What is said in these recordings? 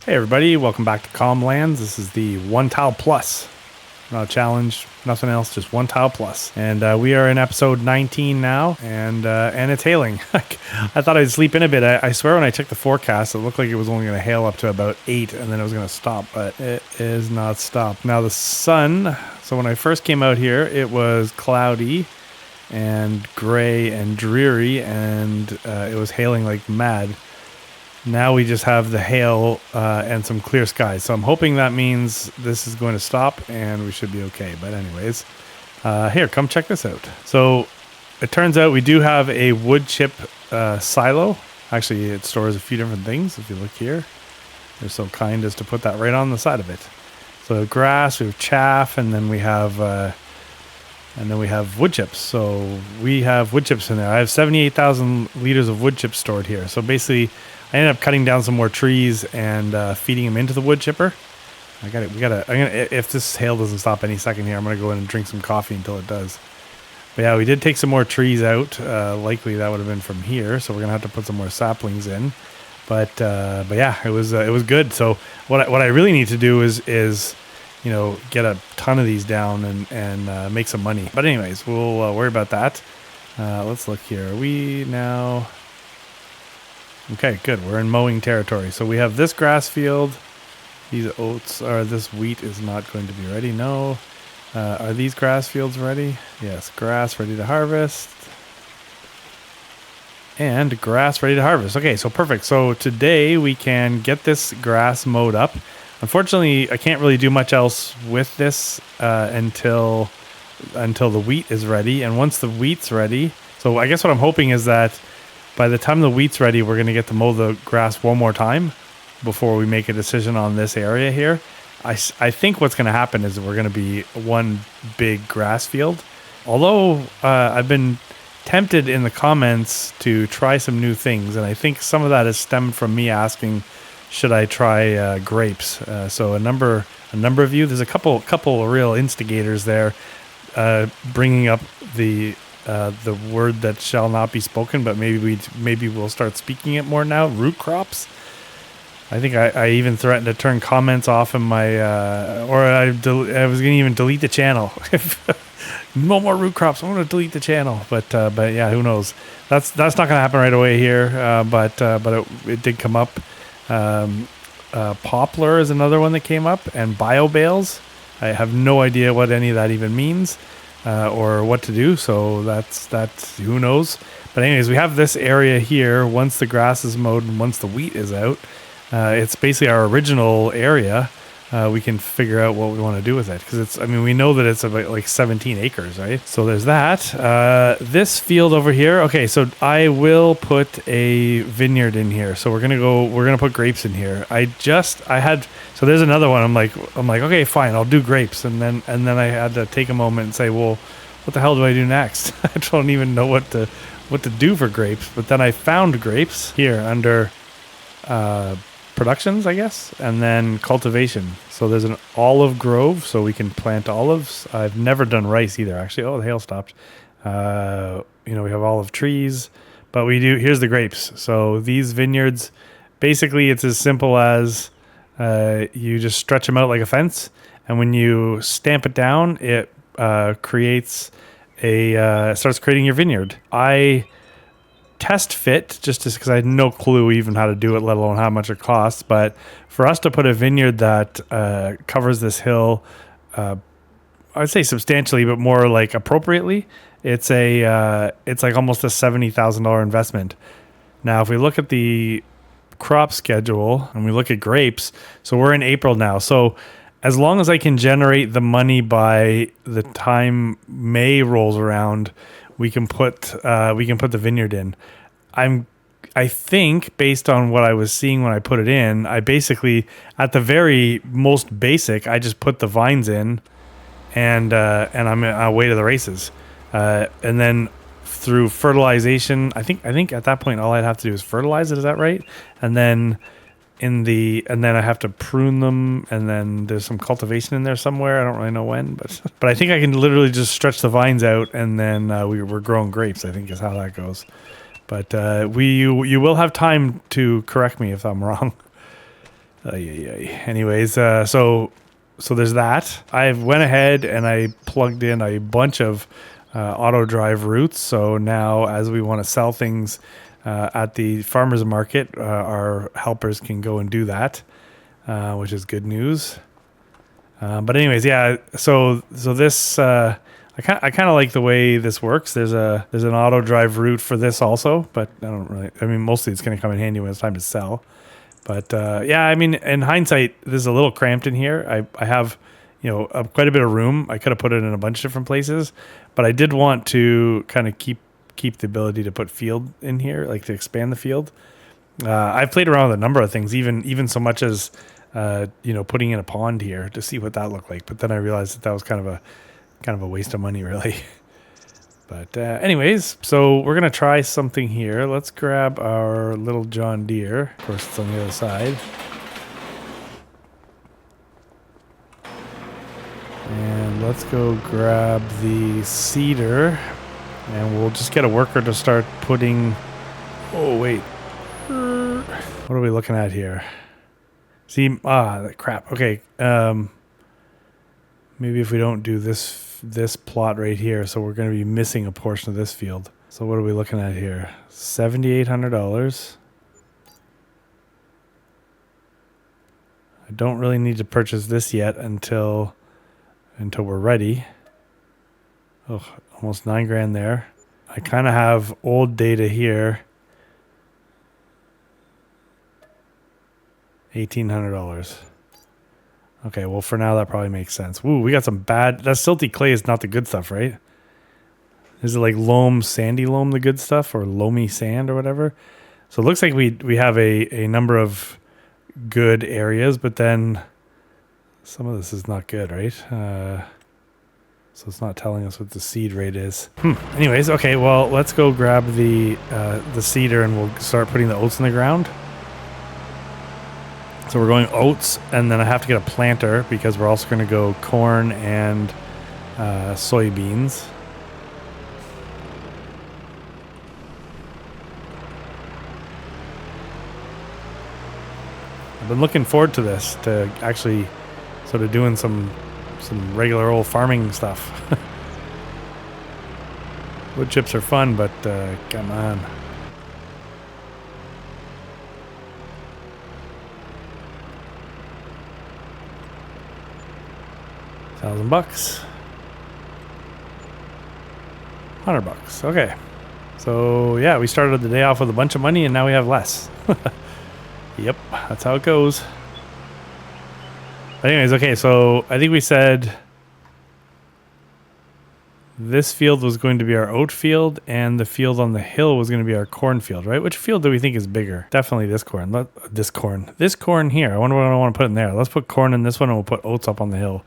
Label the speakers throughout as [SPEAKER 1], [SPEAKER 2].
[SPEAKER 1] Hey everybody, welcome back to Calm Lands. This is the One Tile Plus. Not a challenge, nothing else, just One Tile Plus. And we are in episode 19 now, and it's hailing. I thought I'd sleep in a bit. I swear when I checked the forecast, it looked like it was only going to hail up to about 8, and then it was going to stop, but it is not stopped. Now the sun, so when I first came out here, it was cloudy and gray and dreary, and it was hailing like mad. Now we just have the hail and some clear skies. So I'm hoping that means this is going to stop and we should be okay. But anyways, here, come check this out. So it turns out we do have a wood chip silo. Actually, it stores a few different things. If you look here, they're so kind as to put that right on the side of it. So grass, we have chaff, and then we have wood chips. So we have wood chips in there. I have 78,000 liters of wood chips stored here. So basically, I ended up cutting down some more trees and feeding them into the wood chipper. If this hail doesn't stop any second here, I'm gonna go in and drink some coffee until it does. But yeah, we did take some more trees out. Likely that would have been from here, so we're gonna have to put some more saplings in. But yeah, it was good. So what I really need to do is get a ton of these down and make some money. But anyways, we'll worry about that. Let's look here. Are we now? Okay, good. We're in mowing territory. So we have this grass field. These oats this wheat is not going to be ready. No. Are these grass fields ready? Yes, grass ready to harvest. And grass ready to harvest. Okay, so perfect. So today we can get this grass mowed up. Unfortunately, I can't really do much else with this until the wheat is ready. And once the wheat's ready, so I guess what I'm hoping is that by the time the wheat's ready, we're going to get to mow the grass one more time before we make a decision on this area here. I think what's going to happen is we're going to be one big grass field. Although I've been tempted in the comments to try some new things, and I think some of that has stemmed from me asking, should I try grapes? So a number of you, there's a couple of real instigators there bringing up the word that shall not be spoken, but maybe we'll start speaking it more now. Root crops. I think I even threatened to turn comments off in my, I was going to even delete the channel. No more root crops. I'm going to delete the channel. But yeah, who knows? That's not going to happen right away here. But it did come up. Poplar is another one that came up, and bio bales. I have no idea what any of that even means. Or what to do, so that's who knows. But anyways, we have this area here. Once the grass is mowed and once the wheat is out, it's basically our original area. We can figure out what we want to do with it, because we know that it's about like 17 acres, right? So there's that. This field over here. Okay, so I will put a vineyard in here. So we're gonna put grapes in here. So there's another one. I'm like, okay, fine, I'll do grapes, and then I had to take a moment and say, well, what the hell do I do next? I don't even know what to do for grapes. But then I found grapes here under productions, I guess, and then cultivation. So there's an olive grove, so we can plant olives. I've never done rice either, actually. Oh, the hail stopped. We have olive trees, but here's the grapes. So these vineyards, basically it's as simple as you just stretch them out like a fence, and when you stamp it down, it starts creating your vineyard. I test fit just because I had no clue even how to do it, let alone how much it costs. But for us to put a vineyard that covers this hill, I'd say substantially, but more like appropriately, it's like almost a $70,000 investment. Now, if we look at the crop schedule and we look at grapes, so we're in April now. So as long as I can generate the money by the time May rolls around, we can put the vineyard in. I think based on what I was seeing when I put it in, I basically, at the very most basic, I just put the vines in, and I'm away to the races. And then through fertilization, I think at that point all I'd have to do is fertilize it. Is that right? And then and then I have to prune them, and then there's some cultivation in there somewhere. I don't really know when, but I think I can literally just stretch the vines out, and then we're growing grapes, I think is how that goes. But you will have time to correct me if I'm wrong. Anyways, so there's that. I went ahead and I plugged in a bunch of auto drive routes. So now, as we want to sell things at the farmers market, our helpers can go and do that, which is good news. But anyways, yeah. So this I kind of like the way this works. There's an auto drive route for this also, but I don't really. I mean, mostly it's going to come in handy when it's time to sell. But yeah, I mean, in hindsight, this is a little cramped in here. I have, quite a bit of room. I could have put it in a bunch of different places, but I did want to kind of keep the ability to put field in here, like to expand the field. I've played around with a number of things, even so much as putting in a pond here to see what that looked like. But then I realized that was kind of a waste of money, really. But anyways, so we're going to try something here. Let's grab our little John Deere. Of course, it's on the other side. And let's go grab the seeder. And we'll just get a worker to start putting... Oh, wait. What are we looking at here? See, crap. Okay. Maybe if we don't do this plot right here, so we're going to be missing a portion of this field. So what are we looking at here? $7,800. I don't really need to purchase this yet until we're ready. Oh, almost $9,000 there. I kind of have old data here. $1,800. Okay, well, for now, that probably makes sense. Ooh, we got some bad... That silty clay is not the good stuff, right? Is it like loam, sandy loam, the good stuff? Or loamy sand or whatever? So it looks like we have a number of good areas, but then some of this is not good, right? So it's not telling us what the seed rate is. Anyways, okay, well, let's go grab the seeder and we'll start putting the oats in the ground. So we're going oats, and then I have to get a planter because we're also going to go corn and soybeans. I've been looking forward to this, to actually sort of doing some regular old farming stuff. Wood chips are fun, but come on. $1,000. $100. Okay. So yeah, we started the day off with a bunch of money and now we have less. Yep, that's how it goes. But anyways, okay, so I think we said this field was going to be our oat field and the field on the hill was going to be our corn field, right? Which field do we think is bigger? Definitely this corn. This corn here. I wonder what I want to put in there. Let's put corn in this one and we'll put oats up on the hill.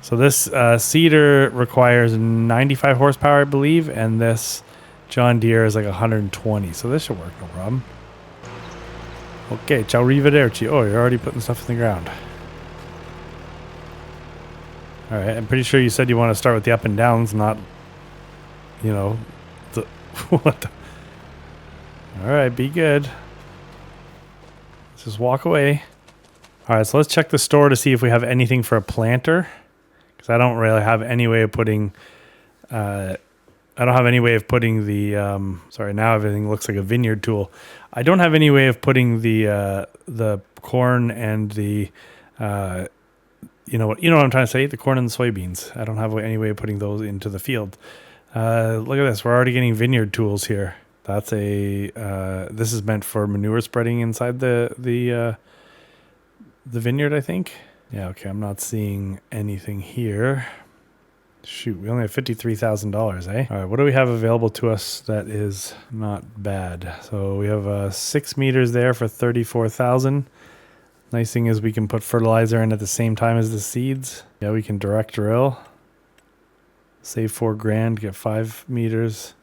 [SPEAKER 1] So this seeder requires 95 horsepower, I believe, and this John Deere is like 120. So this should work, no problem. Okay, ciao arrivederci. Oh, you're already putting stuff in the ground. All right, I'm pretty sure you said you want to start with the up and downs, not, the what the. All right, be good. Let's just walk away. All right, so let's check the store to see if we have anything for a planter. Because I don't really have any way of putting, the, sorry, now everything looks like a vineyard tool. I don't have any way of putting the corn and the, you know what I'm trying to say? The corn and the soybeans. I don't have any way of putting those into the field. Look at this. We're already getting vineyard tools here. That's this is meant for manure spreading inside the vineyard, I think. Yeah, okay, I'm not seeing anything here. Shoot, we only have $53,000, eh? All right, what do we have available to us that is not bad? So we have 6 meters there for $34,000. Nice thing is we can put fertilizer in at the same time as the seeds. Yeah, we can direct drill. Save $4,000, get 5 meters.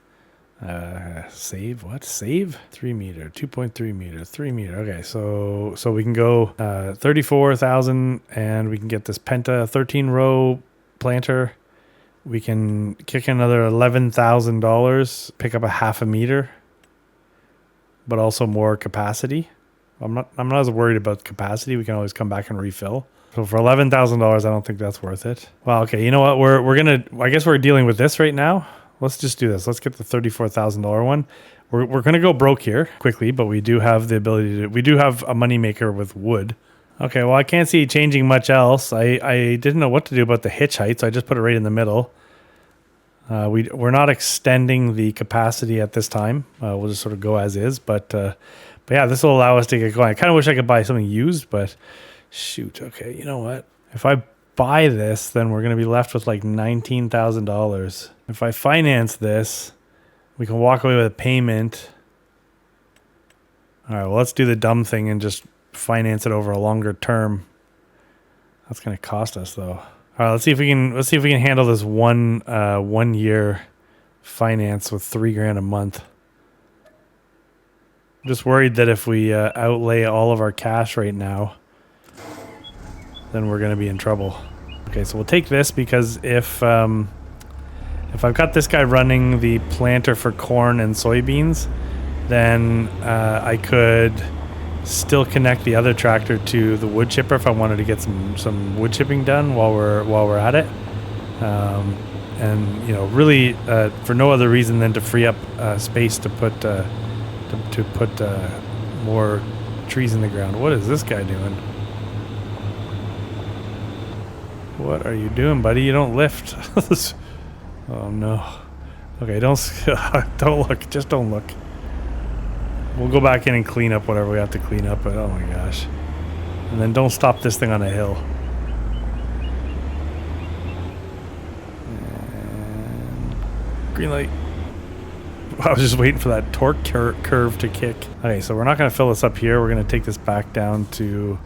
[SPEAKER 1] Save what? Save 3 meter, 2.3 meter, 3 meter. Okay, so we can go 34,000, and we can get this Penta 13 row planter. We can kick another $11,000, pick up a half a meter. but also more capacity. I'm not as worried about capacity. We can always come back and refill. So for $11,000, I don't think that's worth it. Well, okay, you know what? I guess we're dealing with this right now. Let's just do this. Let's get the $34,000 one. We're gonna go broke here quickly, but we do have the ability to. We do have a moneymaker with wood. Okay, well I can't see changing much else. I didn't know what to do about the hitch height, so I just put it right in the middle. We're not extending the capacity at this time. We'll just sort of go as is, but yeah, this will allow us to get going. I kind of wish I could buy something used, but shoot. Okay, you know what? If I buy this, then we're going to be left with like $19,000. If I finance this, we can walk away with a payment. All right, well, let's do the dumb thing and just finance it over a longer term. That's going to cost us though. All right, let's see if we can handle this 1 year finance with $3,000 a month. I'm just worried that if we outlay all of our cash right now, then we're going to be in trouble. Okay, so we'll take this because if I've got this guy running the planter for corn and soybeans, then I could still connect the other tractor to the wood chipper if I wanted to get some wood chipping done while we're at it. And you know, really for no other reason than to free up space to put more trees in the ground. What is this guy doing? What are you doing, buddy? You don't lift. Oh no. Okay, don't look. Just don't look. We'll go back in and clean up whatever we have to clean up, but oh my gosh. And then don't stop this thing on a hill. And green light. I was just waiting for that torque curve to kick. Okay, so we're not going to fill this up here. We're going to take this back down to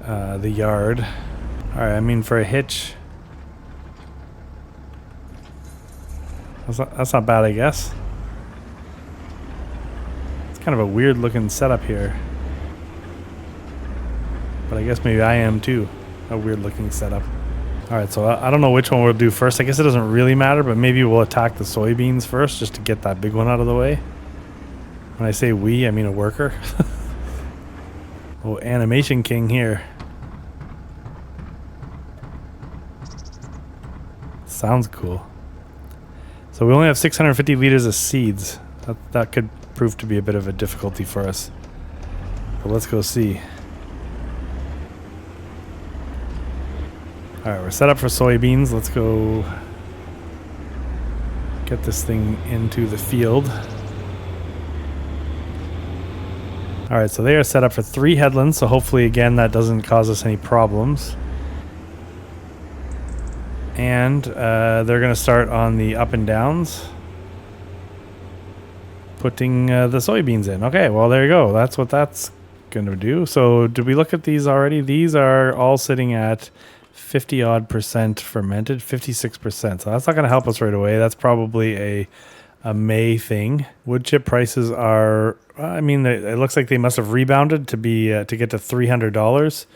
[SPEAKER 1] the yard. All right, I mean, for a hitch, that's not bad, I guess. It's kind of a weird looking setup here. But I guess maybe I am too. A weird looking setup. All right, so I don't know which one we'll do first. I guess it doesn't really matter, but maybe we'll attack the soybeans first just to get that big one out of the way. When I say we, I mean a worker. Oh, Animation King here. Sounds cool. So we only have 650 liters of seeds. That could prove to be a bit of a difficulty for us. But let's go see. Alright, we're set up for soybeans. Let's go get this thing into the field. Alright, so they are set up for 3 headlands, so hopefully again that doesn't cause us any problems. And they're going to start on the up and downs, putting the soybeans in. Okay, well, there you go. That's what that's going to do. So did we look at these already? These are all sitting at 50-odd% fermented, 56%. So that's not going to help us right away. That's probably a May thing. Wood chip prices are, I mean, it looks like they must have rebounded to get to $300.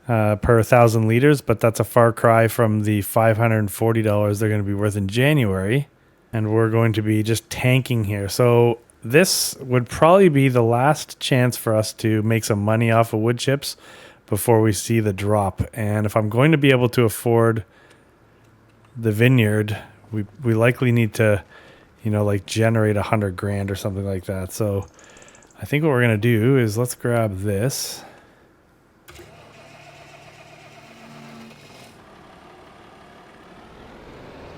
[SPEAKER 1] Per 1,000 liters, but that's a far cry from the $540 they're going to be worth in January, and we're going to be just tanking here. So this would probably be the last chance for us to make some money off of wood chips before we see the drop. And if I'm going to be able to afford the vineyard, we likely need to, you know, like generate $100,000 or something like that. So I think what we're going to do is let's grab this.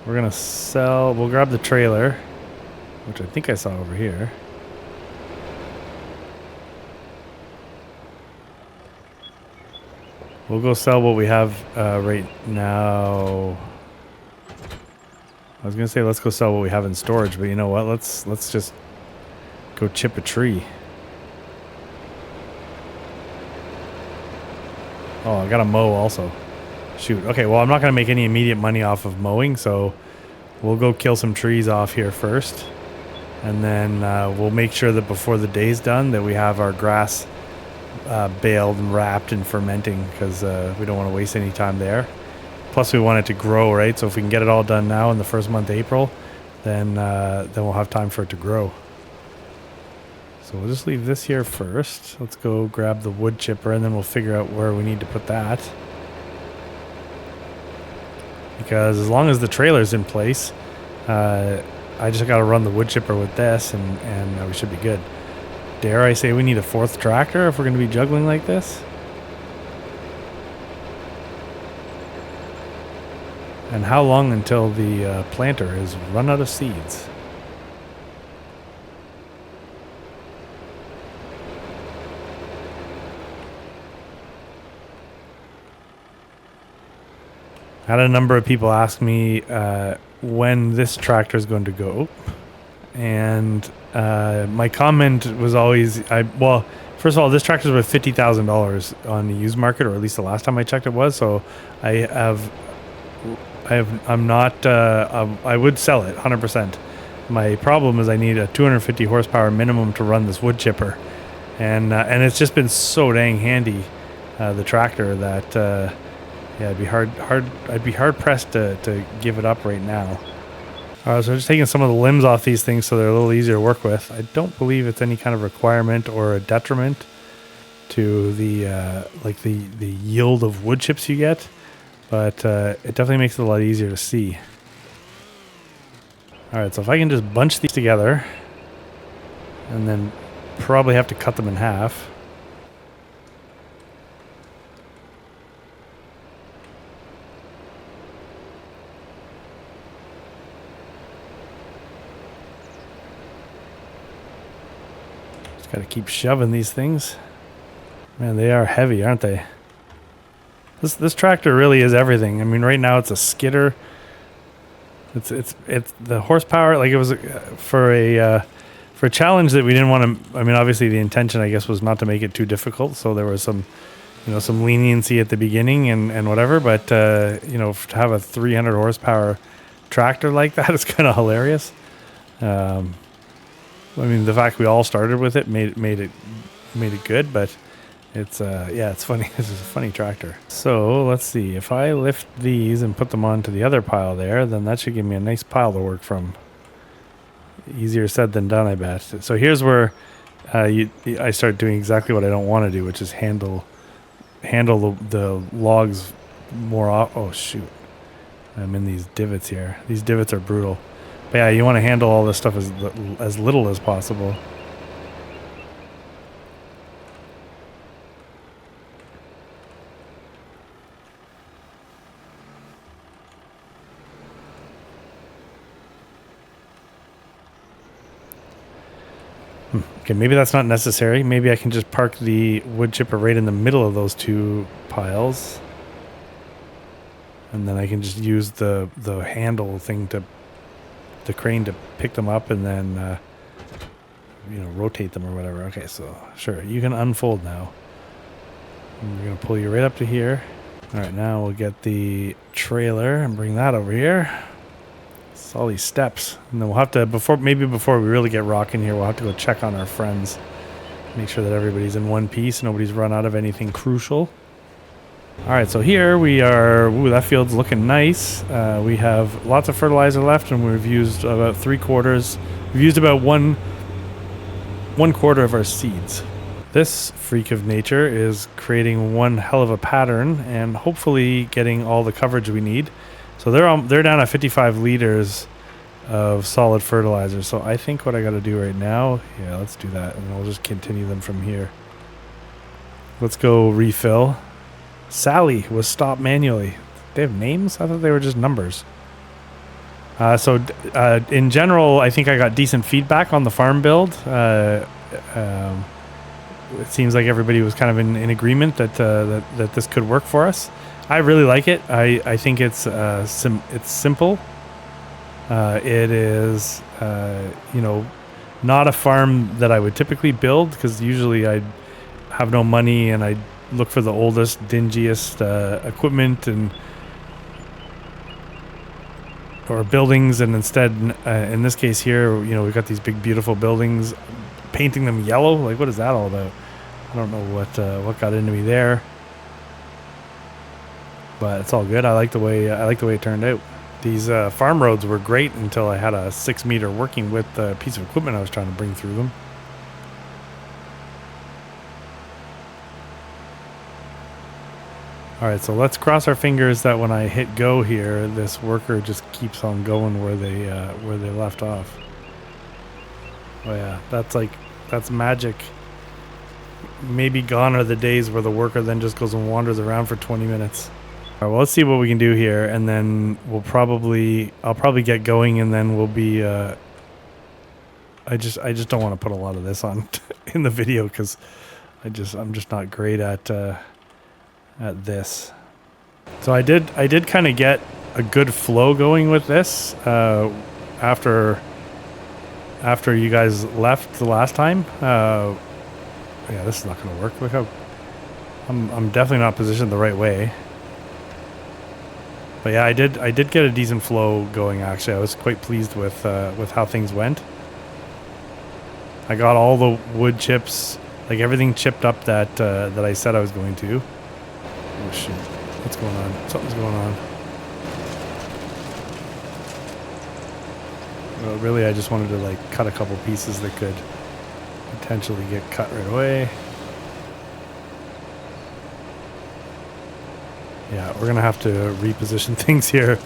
[SPEAKER 1] We're going to sell, we'll grab the trailer, which I think I saw over here. We'll go sell what we have right now. I was going to say let's go sell what we have in storage, but you know what? Let's just go chip a tree. Oh, I got to mow also. Shoot. Okay, well, I'm not going to make any immediate money off of mowing, so we'll go kill some trees off here first. And then we'll make sure that before the day's done that we have our grass baled and wrapped and fermenting, because we don't want to waste any time there. Plus, we want it to grow, right? So if we can get it all done now in the first month, April, then we'll have time for it to grow. So we'll just leave this here first. Let's go grab the wood chipper and then we'll figure out where we need to put that. Because as long as the trailer's in place, I just got to run the wood chipper with this and we should be good. Dare I say we need a fourth tractor if we're going to be juggling like this? And how long until the planter is run out of seeds? I had a number of people ask me when this tractor is going to go, and my comment was always, well, first of all, this tractor is worth $50,000 on the used market, or at least the last time I checked it was. So I would sell it 100%. My problem is I need a 250 horsepower minimum to run this wood chipper, and it's just been so dang handy, the tractor, that. Yeah, I'd be hard pressed to give it up right now. So I'm just taking some of the limbs off these things so they're a little easier to work with. I don't believe it's any kind of requirement or a detriment to the the yield of wood chips you get, but it definitely makes it a lot easier to see. All right, so if I can just bunch these together, and then probably have to cut them in half. Got to keep shoving these things. Man, they are heavy, aren't they? This tractor really is everything. I mean, right now it's a skidder. It's the horsepower. Like, it was for a challenge that we didn't want to. I mean, obviously the intention, I guess, was not to make it too difficult. So there was some leniency at the beginning and whatever. But to have a 300 horsepower tractor like that is kind of hilarious. I mean, the fact we all started with it made it good, but it's it's funny. This is a funny tractor. So let's see. If I lift these and put them onto the other pile there, then that should give me a nice pile to work from. Easier said than done, I bet. So here's where I start doing exactly what I don't want to do, which is handle the logs more off. Oh shoot! I'm in these divots here. These divots are brutal. But yeah, you want to handle all this stuff as little as possible. Okay, maybe that's not necessary. Maybe I can just park the wood chipper right in the middle of those two piles. And then I can just use the handle thing the crane to pick them up and then rotate them or whatever. Okay, so sure, you can unfold now. And we're gonna pull you right up to here. All right, now we'll get the trailer and bring that over here. It's all these steps, and then we'll have to before we really get rocking here, we'll have to go check on our friends, make sure that everybody's in one piece, nobody's run out of anything crucial. All right, so here we are. Ooh, that field's looking nice. We have lots of fertilizer left, and we've used about 3/4. We've used about one quarter of our seeds. This freak of nature is creating one hell of a pattern and hopefully getting all the coverage we need. So they're down at 55 liters of solid fertilizer. So I think what I got to do right now, yeah, let's do that, and we'll just continue them from here. Let's go refill. Sally was stopped manually. They have names? I thought they were just numbers. So in general, I think I got decent feedback on the farm build. It seems like everybody was kind of in agreement that this could work for us. I really like it. I think it's simple. It is not a farm that I would typically build, because usually I have no money and I look for the oldest, dingiest equipment or buildings, and instead, in this case here, we've got these big, beautiful buildings. Painting them yellow, like, what is that all about? I don't know what got into me there, but it's all good. I like the way it turned out. These farm roads were great until I had a 6-meter working width piece of equipment I was trying to bring through them. All right, so let's cross our fingers that when I hit go here, this worker just keeps on going where they left off. Oh yeah, that's magic. Maybe gone are the days where the worker then just goes and wanders around for 20 minutes. All right, well, let's see what we can do here, and then I'll probably get going, and then we'll be. I just don't want to put a lot of this on in the video because I'm just not great at this. So I did kind of get a good flow going with this after you guys left the last time. Yeah, this is not going to work. Look how I'm definitely not positioned the right way. But yeah, I did get a decent flow going. Actually, I was quite pleased with how things went. I got all the wood chips, like everything chipped up that I said I was going to. Oh shit! What's going on? Something's going on. Well, really, I just wanted to like cut a couple pieces that could potentially get cut right away. Yeah, we're gonna have to reposition things here.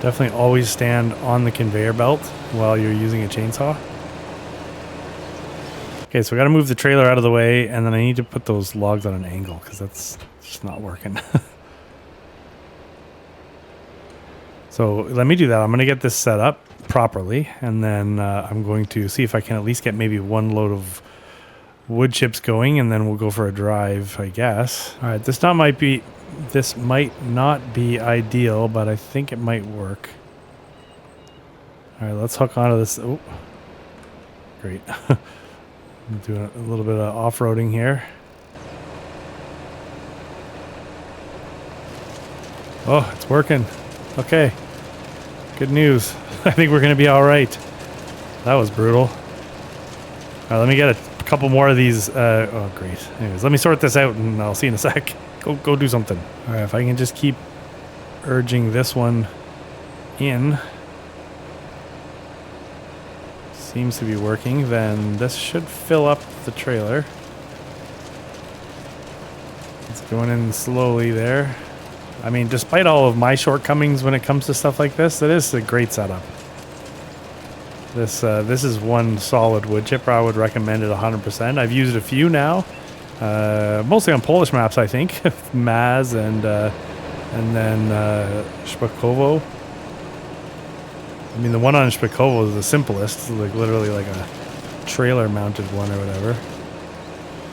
[SPEAKER 1] Definitely always stand on the conveyor belt while you're using a chainsaw. Okay, so we got to move the trailer out of the way, and then I need to put those logs on an angle because that's just not working. So let me do that. I'm going to get this set up properly, and then I'm going to see if I can at least get maybe one load of wood chips going, and then we'll go for a drive, I guess. All right, this might not be ideal, but I think it might work. All right, let's hook onto this. Oh, great. I'm doing a little bit of off-roading here. Oh, it's working. Okay. Good news. I think we're going to be all right. That was brutal. All right, let me get a couple more of these. Oh, great. Anyways, let me sort this out, and I'll see you in a sec. Go do something. All right, if I can just keep urging this one in. Seems to be working. Then this should fill up the trailer. It's going in slowly there. I mean, despite all of my shortcomings when it comes to stuff like this, it is a great setup. This is one solid wood chipper. I would recommend it 100%. I've used a few now, mostly on Polish maps, I think. Maz and then Szpakowo. I mean, the one on Szpakowo is the simplest. It's like literally like a trailer mounted one or whatever.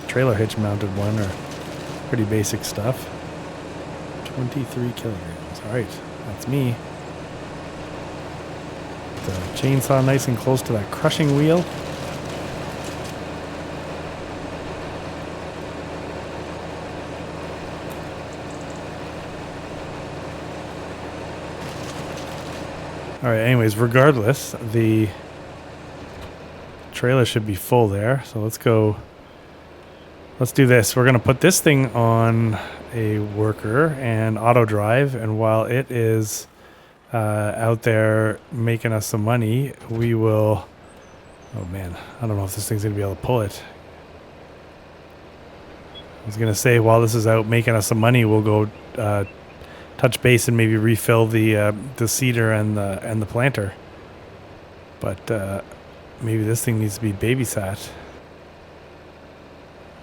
[SPEAKER 1] Trailer hitch mounted one, or pretty basic stuff. 23 kilograms. All right, that's me. The chainsaw nice and close to that crushing wheel. All right, anyways, regardless, the trailer should be full there. So let's go. Let's do this. We're going to put this thing on a worker and auto drive. And while it is out there making us some money, we will... Oh, man. I don't know if this thing's going to be able to pull it. I was going to say, while this is out making us some money, we'll go touch base and maybe refill the seeder and the planter. But maybe this thing needs to be babysat.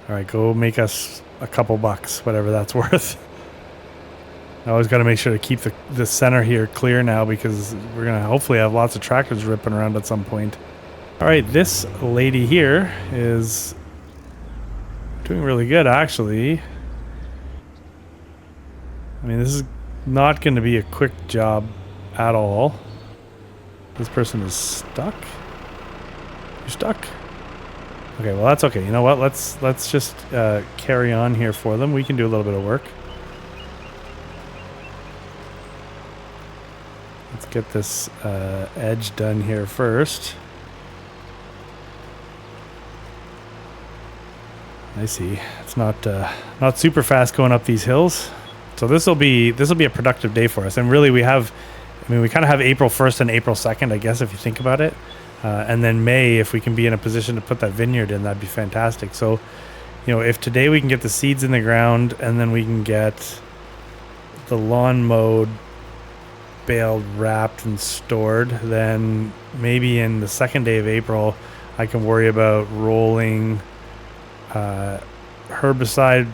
[SPEAKER 1] All right, go make us a couple bucks, whatever that's worth. I always got to make sure to keep the center here clear now, because we're going to hopefully have lots of tractors ripping around at some point. All right, this lady here is doing really good, actually. I mean, this is not going to be a quick job at all. This person is stuck. You're stuck. Okay, well, that's okay. You know what? Let's just carry on here for them. We can do a little bit of work. Let's get this edge done here first. I see. It's not super fast going up these hills. So this will be a productive day for us. And really, we have I mean, we kind of have April 1st and April 2nd, I guess, if you think about it. And then May, if we can be in a position to put that vineyard in, that'd be fantastic. So, you know, if today we can get the seeds in the ground and then we can get the lawn mowed, baled, wrapped, and stored, then maybe in the second day of April, I can worry about rolling herbicide,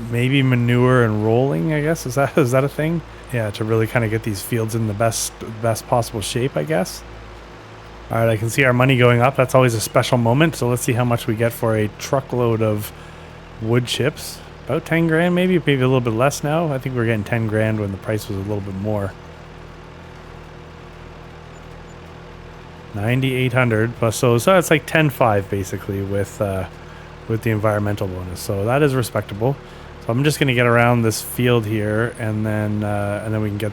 [SPEAKER 1] maybe manure and rolling, I guess. Is that a thing? Yeah, to really kind of get these fields in the best possible shape, I guess. All right, I can see our money going up. That's always a special moment. So let's see how much we get for a truckload of wood chips. About 10 grand, maybe a little bit less now. I think we're getting 10 grand when the price was a little bit more. 9,800 plus, so it's like 10.5 basically with the environmental bonus. So that is respectable. So I'm just going to get around this field here, and then we can get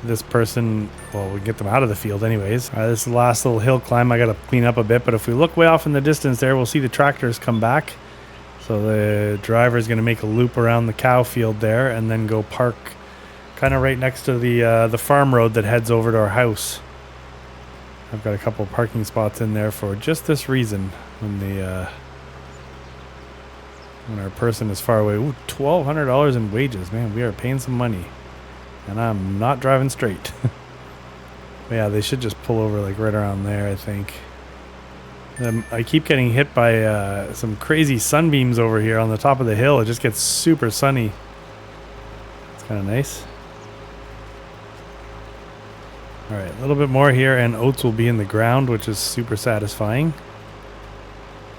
[SPEAKER 1] this person, well, we can get them out of the field anyways. This is the last little hill climb. I got to clean up a bit, but if we look way off in the distance there, we'll see the tractors come back. So the driver is going to make a loop around the cow field there and then go park kind of right next to the farm road that heads over to our house. I've got a couple of parking spots in there for just this reason. When our person is far away. Ooh, $1,200 in wages. Man, we are paying some money. And I'm not driving straight. Yeah, they should just pull over like right around there, I think. I keep getting hit by some crazy sunbeams over here on the top of the hill. It just gets super sunny. It's kind of nice. All right, a little bit more here and oats will be in the ground, which is super satisfying.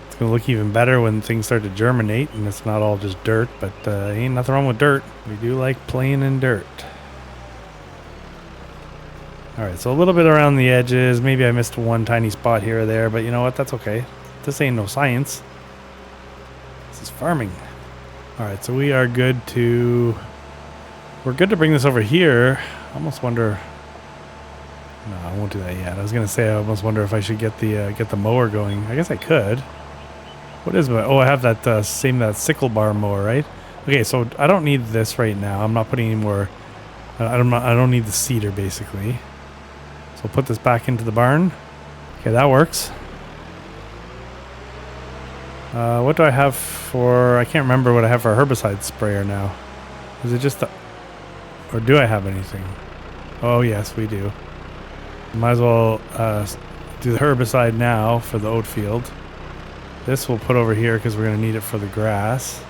[SPEAKER 1] It's going to look even better when things start to germinate and it's not all just dirt, but ain't nothing wrong with dirt. We do like playing in dirt. All right, so a little bit around the edges. Maybe I missed one tiny spot here or there, but you know what? That's okay. This ain't no science. This is farming. All right, so we are good to... We're good to bring this over here. I almost wonder... No, I won't do that yet. I was gonna say I almost wonder if I should get the mower going. I guess I could. What is my? Oh, I have that sickle bar mower, right? Okay, so I don't need this right now. I'm not putting any more. I don't need the seeder basically. So I'll put this back into the barn. Okay, that works. What do I have for? I can't remember what I have for a herbicide sprayer now. Is it just the? Or do I have anything? Oh yes, we do. Might as well do the herbicide now for the oat field. This we'll put over here because we're going to need it for the grass.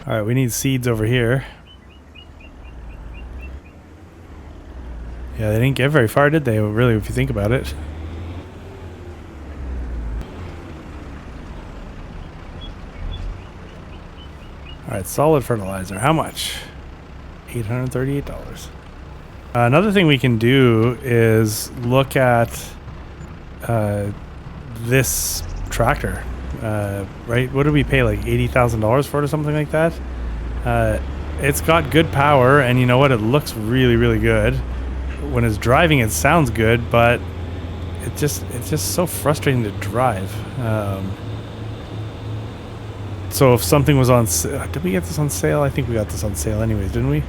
[SPEAKER 1] All right, we need seeds over here. Yeah, they didn't get very far, did they? Really, if you think about it. All right, solid fertilizer. How much? $838. Another thing we can do is look at this tractor. Right? What did we pay? Like $80,000 for it or something like that? It's got good power, and you know what? It looks really, really good. When it's driving, it sounds good, but it's just so frustrating to drive. So if something was on sale, did we get this on sale? I think we got this on sale anyways, didn't we?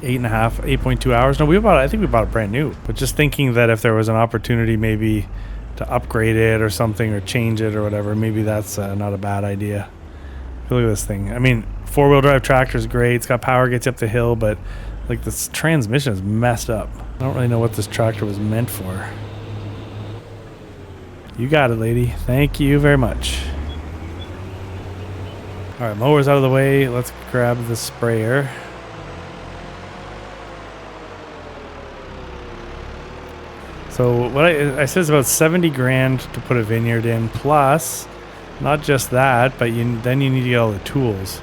[SPEAKER 1] 8.2 hours. No, I think we bought it brand new. But just thinking that if there was an opportunity maybe to upgrade it or something or change it or whatever, maybe that's not a bad idea. Look at this thing. I mean, 4-wheel drive tractor is great. It's got power, gets you up the hill, but like this transmission is messed up. I don't really know what this tractor was meant for. You got it, lady. Thank you very much. All right, mower's out of the way. Let's grab the sprayer. So what I said is about 70 grand to put a vineyard in, plus not just that, but then you need to get all the tools.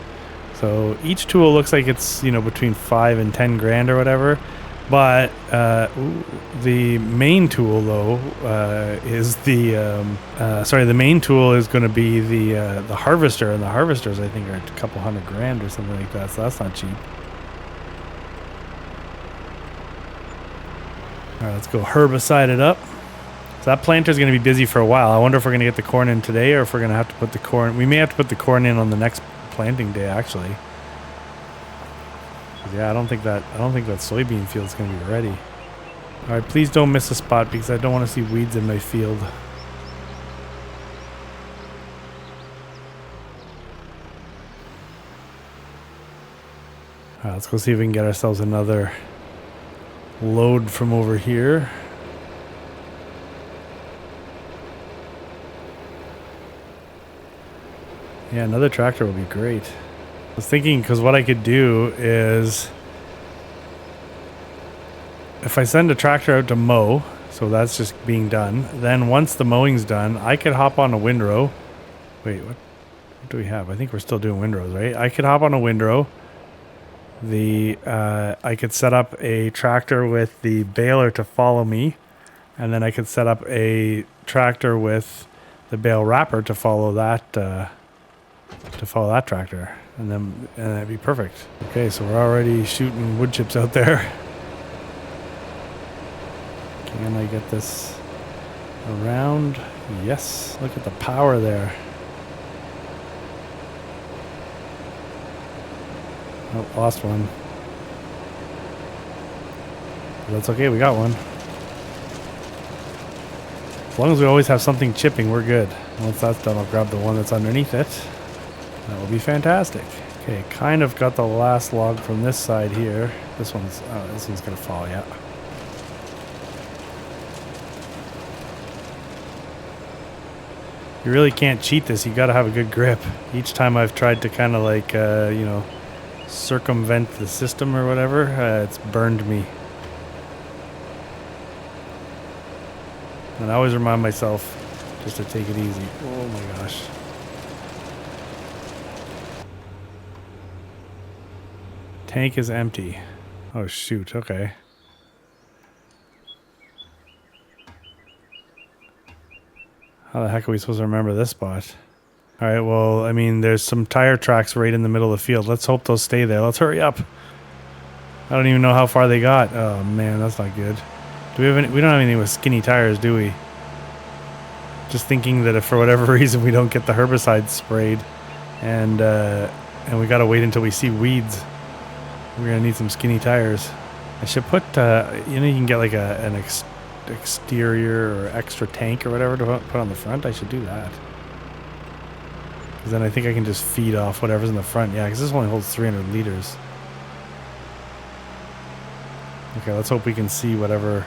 [SPEAKER 1] So each tool looks like it's, between 5 and 10 grand or whatever. But the main tool though is the main tool is going to be the harvester, and the harvesters I think are a couple $100 grand or something like that. So that's not cheap. All right, let's go herbicide it up. So that planter's going to be busy for a while. I wonder if we're going to get the corn in today, or if we're going to have to put the corn. We may have to put the corn in on the next planting day, actually. Yeah, I don't think that soybean field's going to be ready. All right, please don't miss a spot, because I don't want to see weeds in my field. All right, let's go see if we can get ourselves another load from over here. Yeah, another tractor would be great. I was thinking, because what I could do is, if I send a tractor out to mow, so that's just being done, then once the mowing's done, I could hop on a windrow. Wait, what do we have? I think we're still doing windrows, right? I could hop on a windrow. I could set up a tractor with the baler to follow me, and then I could set up a tractor with the bale wrapper to follow that tractor, and that'd be perfect. Okay, so we're already shooting wood chips out there. Can I get this around? Yes, look at the power there. Oh, lost one. But that's okay, we got one. As long as we always have something chipping, we're good. Once that's done, I'll grab the one that's underneath it. That will be fantastic. Okay, kind of got the last log from this side here. This one's gonna fall, yeah. You really can't cheat this. You gotta have a good grip. Each time I've tried to kind of like, circumvent the system or whatever, it's burned me. And I always remind myself just to take it easy. Oh my gosh. Tank is empty. Oh shoot, okay. How the heck are we supposed to remember this spot? Alright, well, I mean, there's some tire tracks right in the middle of the field. Let's hope those stay there. Let's hurry up. I don't even know how far they got. Oh man, that's not good. Do we have any? We don't have anything with skinny tires, do we? Just thinking that if for whatever reason we don't get the herbicide sprayed, and we gotta wait until we see weeds, we're gonna need some skinny tires. I should put, you can get like an exterior or extra tank or whatever to put on the front. I should do that. Because then I think I can just feed off whatever's in the front. Yeah, because this only holds 300 liters. Okay, let's hope we can see wherever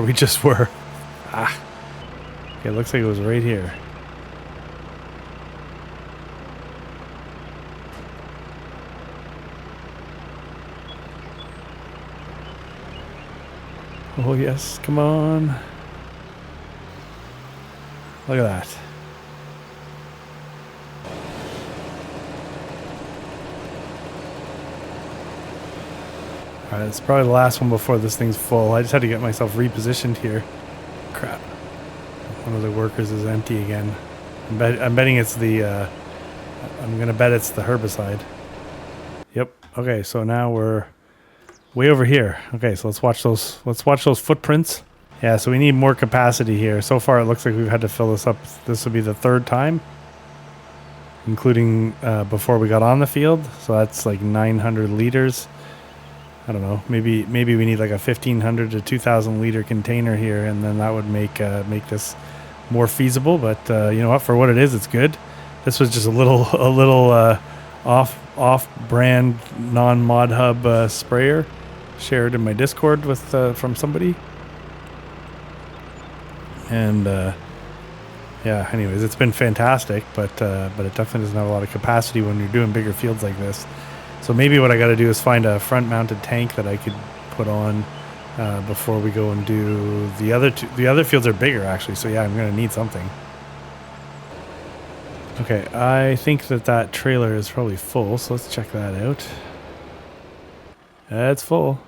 [SPEAKER 1] we just were. Ah. Okay, it looks like it was right here. Oh yes, come on. Look at that. Alright, it's probably the last one before this thing's full. I just had to get myself repositioned here. Crap. One of the workers is empty again. I'm betting it's the, I'm gonna bet it's the herbicide. Yep. Okay, so now we're way over here. Okay, so let's watch those footprints. Yeah, so we need more capacity here. So far it looks like we've had to fill this up. This will be the third time, including before we got on the field. So that's like 900 liters. I don't know. Maybe we need like a 1,500 to 2,000 liter container here, and then that would make this more feasible. But you know what? For what it is, it's good. This was just a little off-brand non-mod hub sprayer shared in my Discord with from somebody. And yeah. Anyways, it's been fantastic, but it definitely doesn't have a lot of capacity when you're doing bigger fields like this. So maybe what I got to do is find a front-mounted tank that I could put on before we go and do the other two. The other fields are bigger, actually. So yeah, I'm going to need something. Okay, I think that trailer is probably full, so let's check that out. It's full.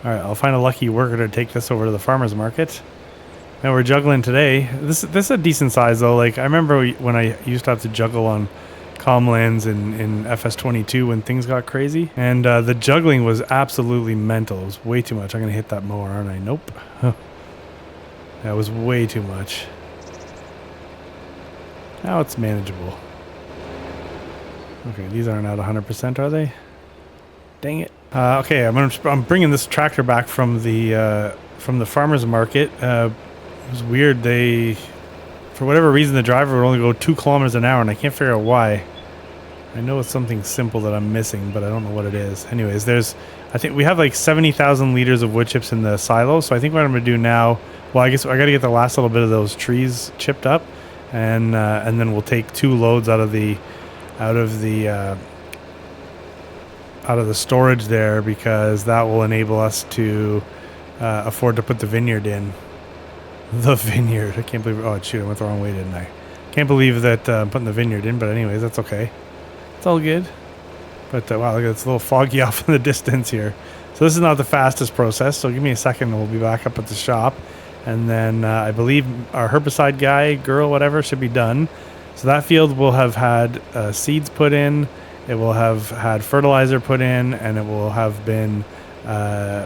[SPEAKER 1] All right, I'll find a lucky worker to take this over to the farmer's market. And we're juggling today. This is a decent size though. Like I remember when I used to have to juggle on Comlands in FS22 when things got crazy. And the juggling was absolutely mental. It was way too much. I'm going to hit that mower, aren't I? Nope. That was way too much. Now it's manageable. Okay, these aren't at 100%, are they? Dang it. Okay, I'm bringing this tractor back from the farmer's market. It was weird. For whatever reason, the driver would only go 2 kilometers an hour, and I can't figure out why. I know it's something simple that I'm missing, but I don't know what it is. Anyways, I think we have like 70,000 liters of wood chips in the silo. So I think what I'm going to do now, well, I guess I got to get the last little bit of those trees chipped up, and then we'll take 2 loads out of the storage there, because that will enable us to afford to put the vineyard in. The vineyard. I can't believe. Oh, shoot. I went the wrong way, didn't I? Can't believe that I'm putting the vineyard in, but anyways, that's okay. It's all good. But wow, look, it's a little foggy off in the distance here. So this is not the fastest process. So give me a second and we'll be back up at the shop. And then I believe our herbicide guy, girl, whatever, should be done. So that field will have had seeds put in. It will have had fertilizer put in, and it will have been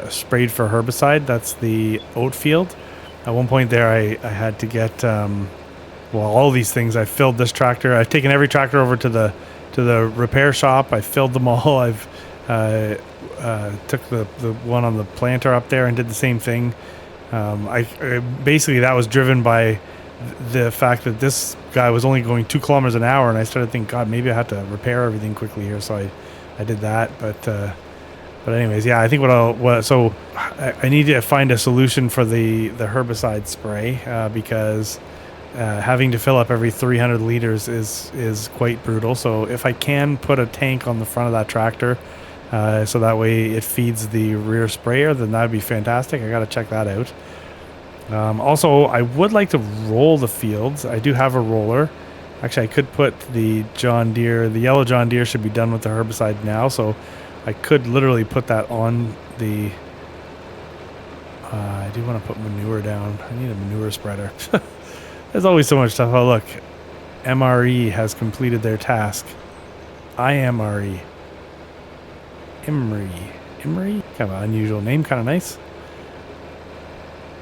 [SPEAKER 1] sprayed for herbicide. That's the oat field. At one point there, I had to get, all these things. I filled this tractor. I've taken every tractor over to the repair shop. I filled them all. I've took the one on the planter up there and did the same thing. Basically, that was driven by the fact that this guy was only going 2 kilometers an hour, and I started to think, God, maybe I have to repair everything quickly here. So I did that, But anyways, yeah, I think so I need to find a solution for the herbicide spray, because having to fill up every 300 liters is quite brutal. So if I can put a tank on the front of that tractor, so that way it feeds the rear sprayer, then that'd be fantastic. I got to check that out. Also, I would like to roll the fields. I do have a roller. Actually, I could put the yellow John Deere should be done with the herbicide now, so I could literally put that on the... I do want to put manure down. I need a manure spreader. There's always so much stuff. Oh, look. MRE has completed their task. IMRE. Imri. Kind of an unusual name. Kind of nice.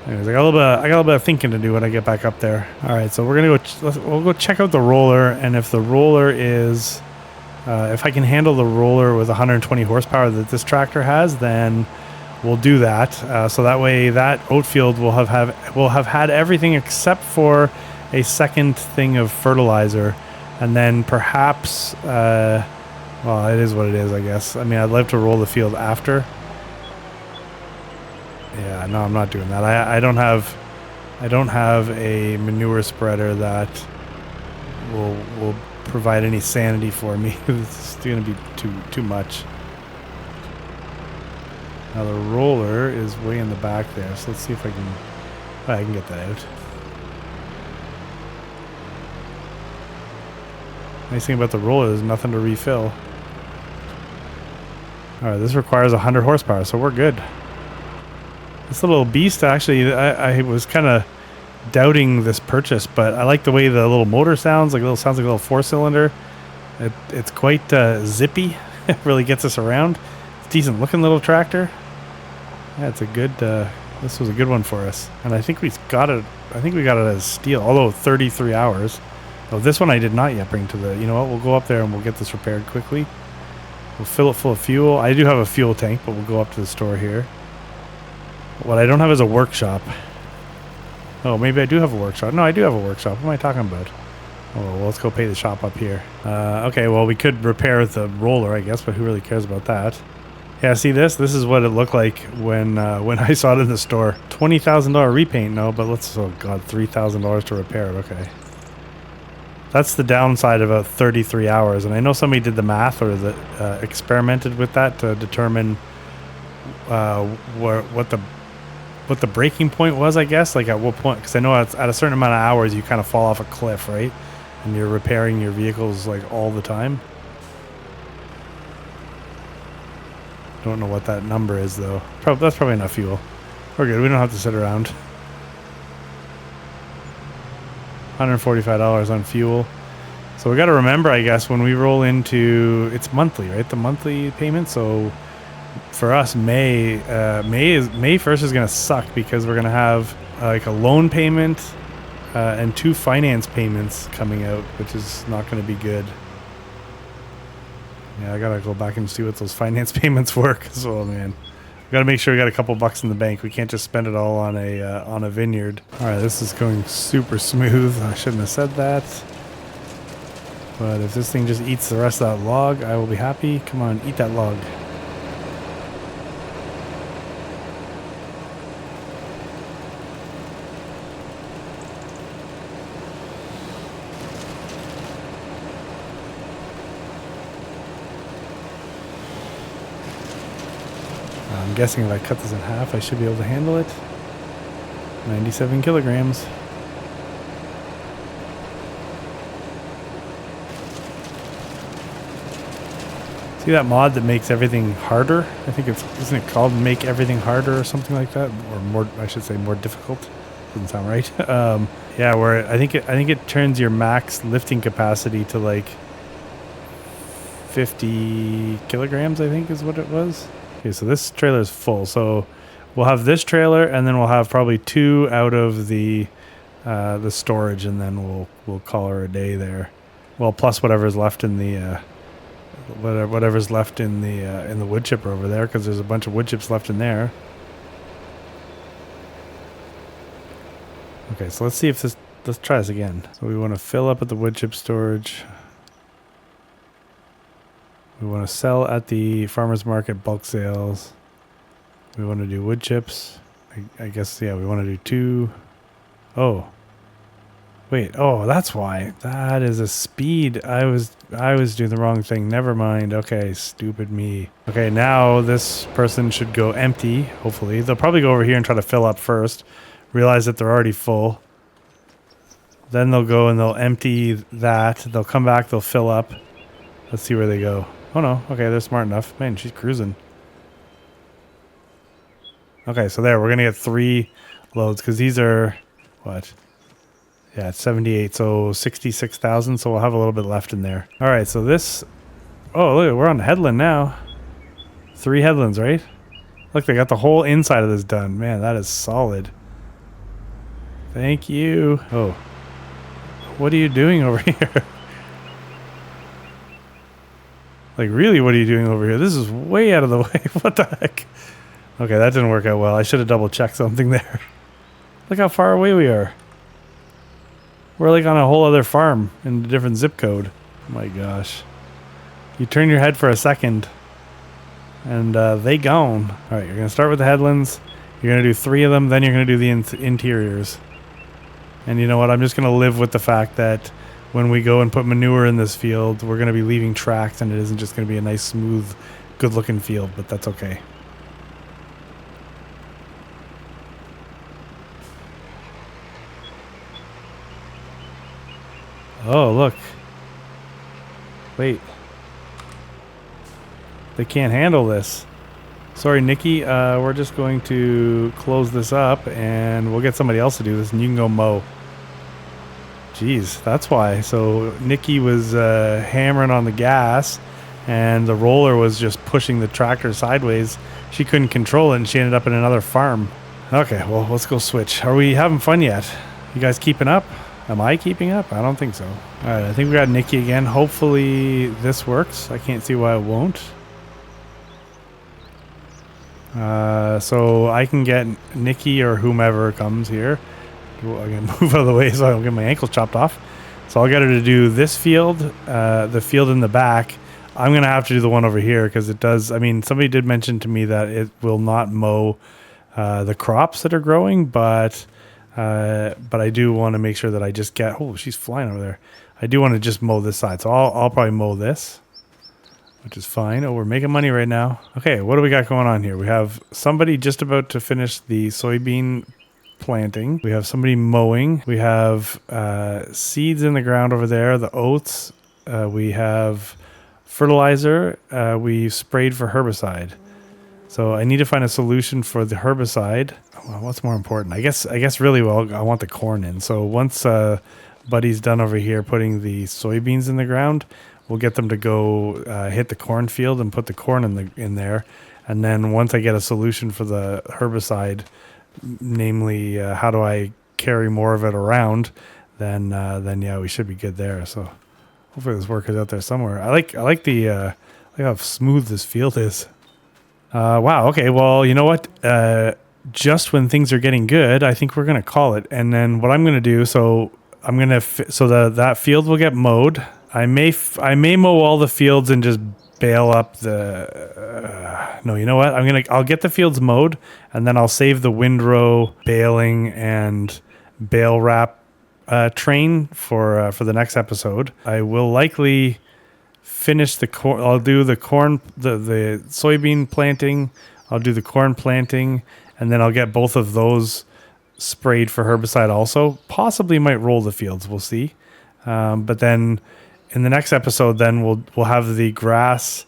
[SPEAKER 1] Anyways, I got a little bit of thinking to do when I get back up there. All right, so we're gonna we'll go check out the roller, and if the roller is... if I can handle the roller with 120 horsepower that this tractor has, then we'll do that. So that way, that oat field will have had everything except for a second thing of fertilizer, and then perhaps, well, it is what it is, I guess. I mean, I'd love to roll the field after. Yeah, no, I'm not doing that. I don't have a manure spreader that will provide any sanity for me. It's going to be too much. Now the roller is way in the back there, so let's see if I can get that out. Nice thing about the roller is nothing to refill. Alright, this requires 100 horsepower, so we're good. This little beast, actually, I was kind of doubting this purchase, but I like the way the little motor sounds. Sounds like a little 4-cylinder. It's quite zippy. It really gets us around. It's a decent looking little tractor. Yeah, it's a good. This was a good one for us, and I think we got it. I think we got it as steel, although 33 hours. Oh, this one I did not yet bring to the. You know what? We'll go up there and we'll get this repaired quickly. We'll fill it full of fuel. I do have a fuel tank, but we'll go up to the store here. What I don't have is a workshop. Oh, maybe I do have a workshop. No, I do have a workshop. What am I talking about? Oh, well, let's go pay the shop up here. Okay, well, we could repair the roller, I guess, but who really cares about that? Yeah, see this? This is what it looked like when I saw it in the store. $20,000 repaint, no, but oh God, $3,000 to repair it. Okay. That's the downside of about 33 hours. And I know somebody did the math or experimented with that to determine what the breaking point was, I guess. Like at what point, because I know at a certain amount of hours you kind of fall off a cliff, right? And you're repairing your vehicles like all the time. Don't know what that number is though. That's probably enough fuel. We're good. We don't have to sit around. $145 on fuel. So we got to remember, I guess, when we roll into, it's monthly, right? The monthly payment. So for us, May 1st is going to suck because we're going to have like a loan payment and 2 finance payments coming out, which is not going to be good. Yeah, I got to go back and see what those finance payments were. Cause, oh man, we got to make sure we got a couple bucks in the bank. We can't just spend it all on a vineyard. All right, this is going super smooth. I shouldn't have said that. But if this thing just eats the rest of that log, I will be happy. Come on, eat that log. I'm guessing if I cut this in half, I should be able to handle it. 97 kilograms. See that mod that makes everything harder? I think isn't it called Make Everything Harder or something like that? Or more, I should say more difficult. Doesn't sound right. Yeah, where I think it turns your max lifting capacity to like 50 kilograms, I think is what it was. Okay, so this trailer is full. So we'll have this trailer and then we'll have probably 2 out of the storage, and then we'll call her a day there. Well, plus whatever's left in the whatever's left in the wood chipper over there, because there's a bunch of wood chips left in there. Okay, so let's see if this, let's try this again. So we want to fill up at the wood chip storage. We want to sell at the farmer's market bulk sales. We want to do wood chips. I guess, yeah, we want to do 2. Oh. Wait, oh, that's why. That is a speed. I was doing the wrong thing. Never mind. Okay, stupid me. Okay, now this person should go empty, hopefully. They'll probably go over here and try to fill up first. Realize that they're already full. Then they'll go and they'll empty that. They'll come back, they'll fill up. Let's see where they go. Oh no, okay, they're smart enough. Man, she's cruising. Okay, so there, we're gonna get 3 loads, because these are, what? Yeah, it's 78, so 66,000, so we'll have a little bit left in there. All right, so this, oh, look, we're on headland now. 3 headlands, right? Look, they got the whole inside of this done. Man, that is solid. Thank you. Oh, what are you doing over here? Like, really, what are you doing over here? This is way out of the way. What the heck? Okay, that didn't work out well. I should have double-checked something there. Look how far away we are. We're like on a whole other farm in a different zip code. Oh my gosh. You turn your head for a second and they gone. All right, you're going to start with the headlands. You're going to do 3 of them. Then you're going to do the interiors. And you know what? I'm just going to live with the fact that when we go and put manure in this field, we're going to be leaving tracks, and it isn't just going to be a nice, smooth, good-looking field, but that's okay. Oh, look. Wait. They can't handle this. Sorry, Nikki. We're just going to close this up, and we'll get somebody else to do this, and you can go mow. Jeez, that's why. So Nikki was hammering on the gas, and the roller was just pushing the tractor sideways. She couldn't control it, and she ended up in another farm. Okay, well, let's go switch. Are we having fun yet? You guys keeping up? Am I keeping up? I don't think so. All right, I think we got Nikki again. Hopefully this works. I can't see why it won't. So I can get Nikki or whomever comes here. I'm going to move out of the way so I don't get my ankles chopped off. So I'll get her to do this field, the field in the back. I'm going to have to do the one over here because it does. I mean, somebody did mention to me that it will not mow the crops that are growing, but I do want to make sure that I just get, oh, she's flying over there. I do want to just mow this side. So I'll probably mow this, which is fine. Oh, we're making money right now. Okay, what do we got going on here? We have somebody just about to finish the soybean planting. We have somebody mowing. We have seeds in the ground over there, the oats. We have fertilizer. We sprayed for herbicide. So I need to find a solution for the herbicide. Well, what's more important? I guess really well, I want the corn in. So once Buddy's done over here putting the soybeans in the ground, we'll get them to go hit the cornfield and put the corn in there. And then once I get a solution for the herbicide, namely how do I carry more of it around, then yeah, we should be good there. So hopefully this work is out there somewhere. I like how smooth this field is. Wow. Okay. Well, you know what? Just when things are getting good, I think we're gonna call it. And then what I'm gonna do, so I'm gonna that field will get mowed. I may mow all the fields and just bale up the. No, you know what? I'll get the fields mowed, and then I'll save the windrow baling and bale wrap train for the next episode. I will likely finish the corn. I'll do the corn, the soybean planting. I'll do the corn planting, and then I'll get both of those sprayed for herbicide also. Possibly might roll the fields. We'll see. But then in the next episode, then we'll have the grass,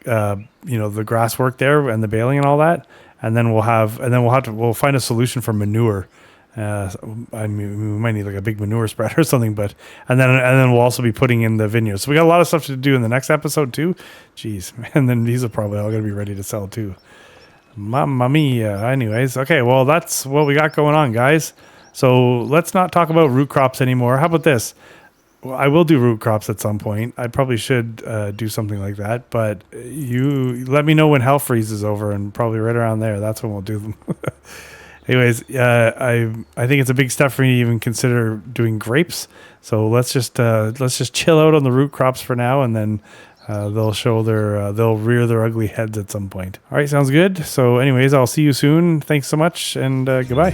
[SPEAKER 1] the grass work there and the baling and all that. And then we'll find a solution for manure. I mean, we might need like a big manure spread or something, and then we'll also be putting in the vineyard. So we got a lot of stuff to do in the next episode too. Jeez, and then these are probably all going to be ready to sell too. Mamma mia. Anyways, okay, well, that's what we got going on, guys. So let's not talk about root crops anymore. How about this? Well, I will do root crops at some point. I probably should do something like that, but you let me know when hell freeze is over, and probably right around there, that's when we'll do them. Anyways, I think it's a big step for me to even consider doing grapes. So let's just chill out on the root crops for now, and then they'll rear their ugly heads at some point. All right, sounds good. So anyways, I'll see you soon. Thanks so much, and goodbye.